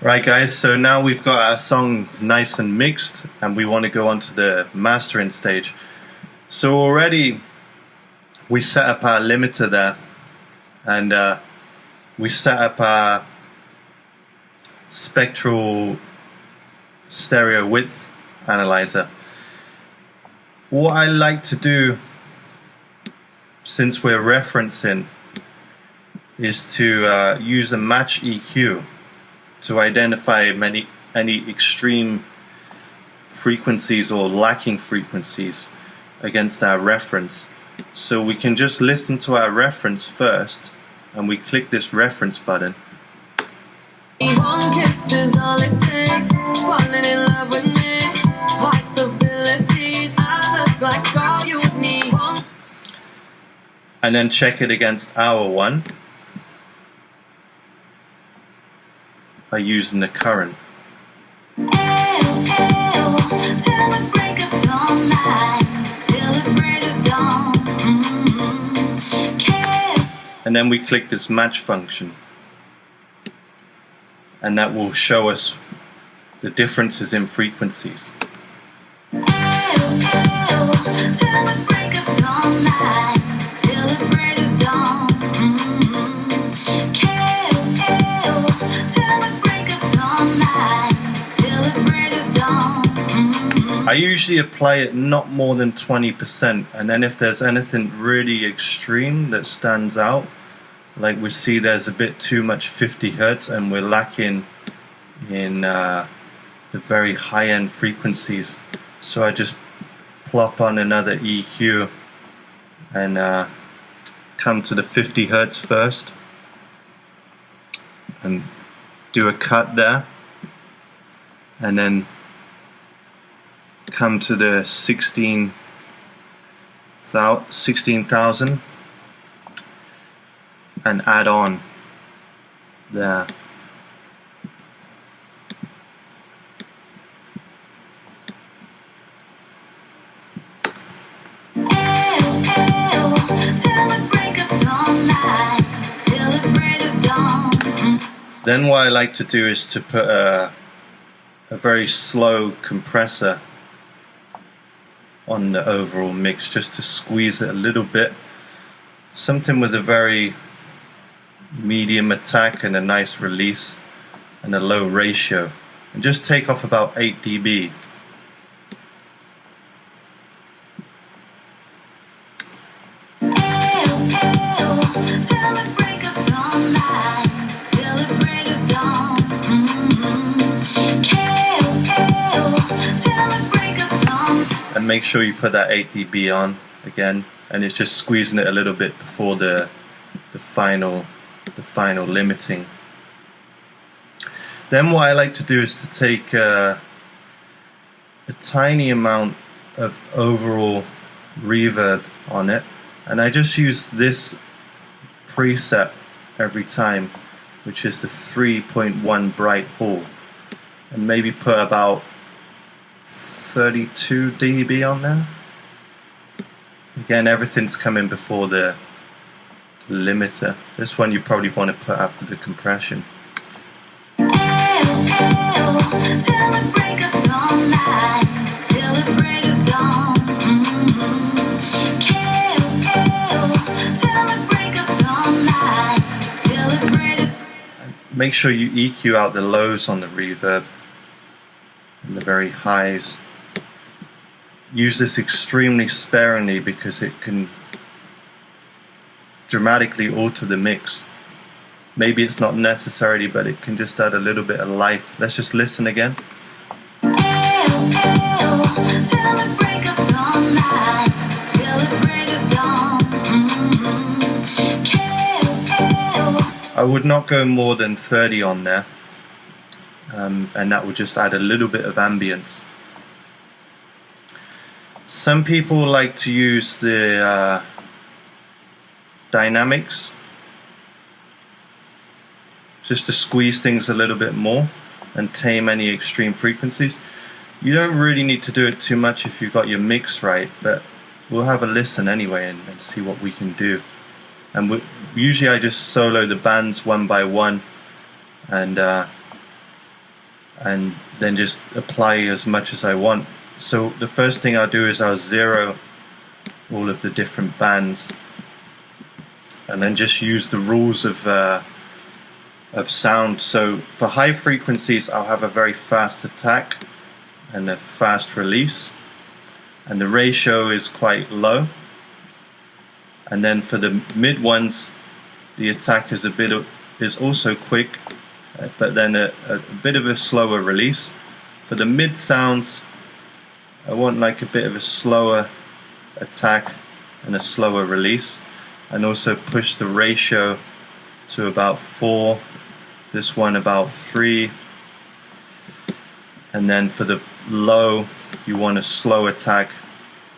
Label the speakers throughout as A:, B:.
A: Right guys, so now we've got our song nice and mixed and we want to go on to the mastering stage. So already we set up our limiter there, and we set up our spectral stereo width analyzer. What I like to do, since we're referencing, is to use a match EQ to identify any extreme frequencies or lacking frequencies against our reference. So we can just listen to our reference first, and we click this reference button.
B: One kiss is all it takes. Falling in love with me. Possibilities. I look like all you need.
A: And then check it against our one by using the current.
B: Till the break of dawn, till the break of dawn.
A: And then we click this match function, and that will show us the differences in frequencies.
B: Till the break of dawn, till the break of dawn.
A: I usually apply it not more than 20%, and then if there's anything really extreme that stands out, like we see there's a bit too much 50 Hertz and we're lacking in the very high-end frequencies, so I just plop on another EQ and come to the 50 Hertz first and do a cut there, and then come to the 16,000 and add on there. Then what I like to do is to put a very slow compressor on the overall mix, just to squeeze it a little bit. Something with a very medium attack and a nice release and a low ratio, and just take off about 8 dB. And make sure you put that 8 dB on again, and it's just squeezing it a little bit before the final limiting. Then what I like to do is to take a tiny amount of overall reverb on it, and I just use this preset every time, which is the 3.1 bright hall, and maybe put about 32 dB on there. Again, everything's coming before the limiter. This one you probably want to put after the compression. Make sure you EQ out the lows on the reverb and the very highs. Use this extremely sparingly because it can dramatically alter the mix. Maybe it's not necessary, but it can just add a little bit of life. Let's just listen again. I would not go more than 30 on there, and that would just add a little bit of ambience. Some people like to use the dynamics just to squeeze things a little bit more and tame any extreme frequencies. You don't really need to do it too much if you've got your mix right, but we'll have a listen anyway and see what we can do. And usually I just solo the bands one by one, and and then just apply as much as I want. So the first thing I'll do is I'll zero all of the different bands, and then just use the rules of sound. So for high frequencies, I'll have a very fast attack and a fast release, and the ratio is quite low. And then for the mid ones, the attack is also quick, but then a bit of a slower release. For the mid sounds, I want like a bit of a slower attack and a slower release, and also push the ratio to about 4, this one about 3, and then for the low you want a slow attack,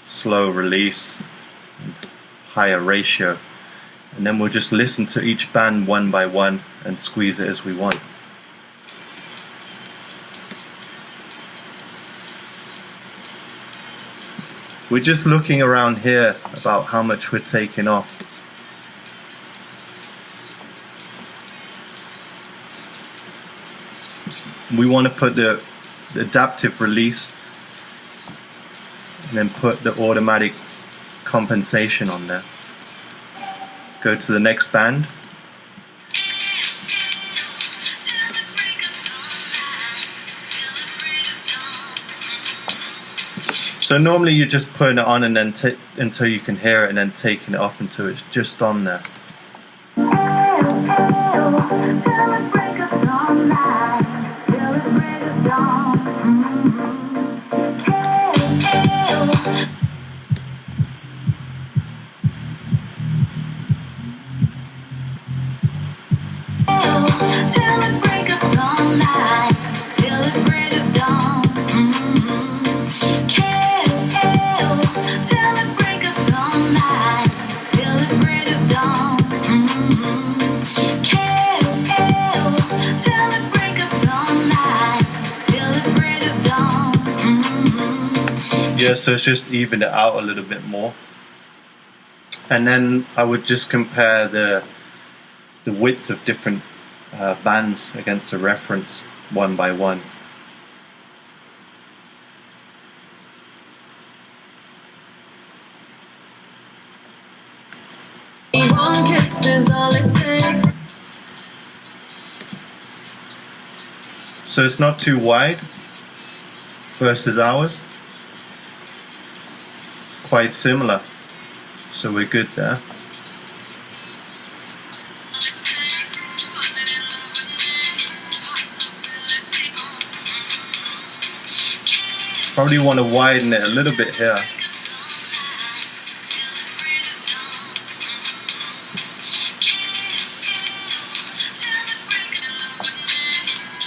A: slow release, and higher ratio. And then we'll just listen to each band one by one and squeeze it as we want. We're just looking around here about how much we're taking off. We want to put the adaptive release and then put the automatic compensation on there. Go to the next band. So normally you just put it on and then until you can hear it, and then taking it off until it's just on there. Yeah, so it's just even it out a little bit more. And then I would just compare the width of different bands against the reference one by one.
B: One kiss is all it takes.
A: So it's not too wide versus ours. Quite similar, so we're good there. Probably want to widen it a little bit here.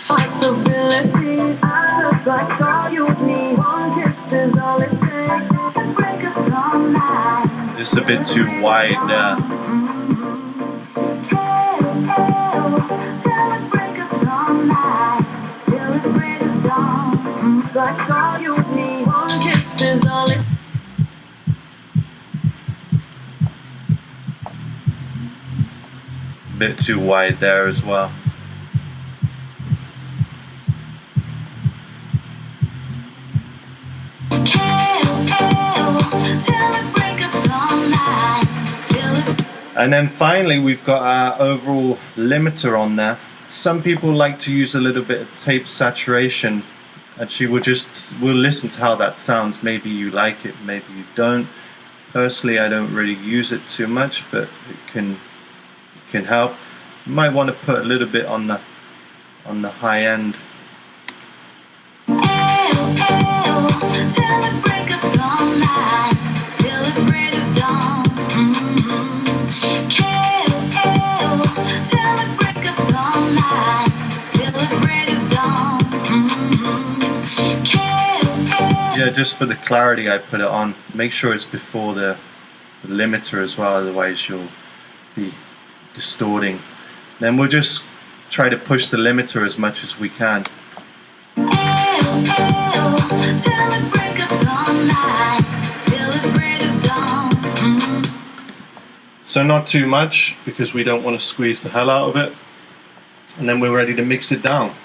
B: Possibility, I look like all you need. One kiss is all it takes.
A: Just a bit too wide there. Bit too wide there as well. And then finally we've got our overall limiter on there. Some people like to use a little bit of tape saturation. Actually we'll listen to how that sounds. Maybe you like it, maybe you don't. Personally I don't really use it too much, but it can help. You might want to put a little bit on the high end. Yeah, just for the clarity I put it on. Make sure it's before the limiter as well, otherwise you'll be distorting. Then we'll just try to push the limiter as much as we can. So not too much, because we don't want to squeeze the hell out of it. And then we're ready to mix it down.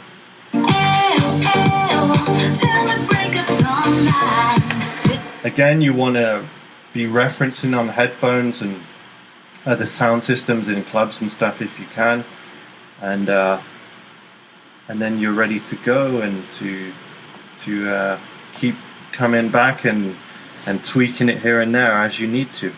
A: Again, you want to be referencing on headphones and other sound systems in clubs and stuff if you can, and then you're ready to go and to keep coming back and tweaking it here and there as you need to.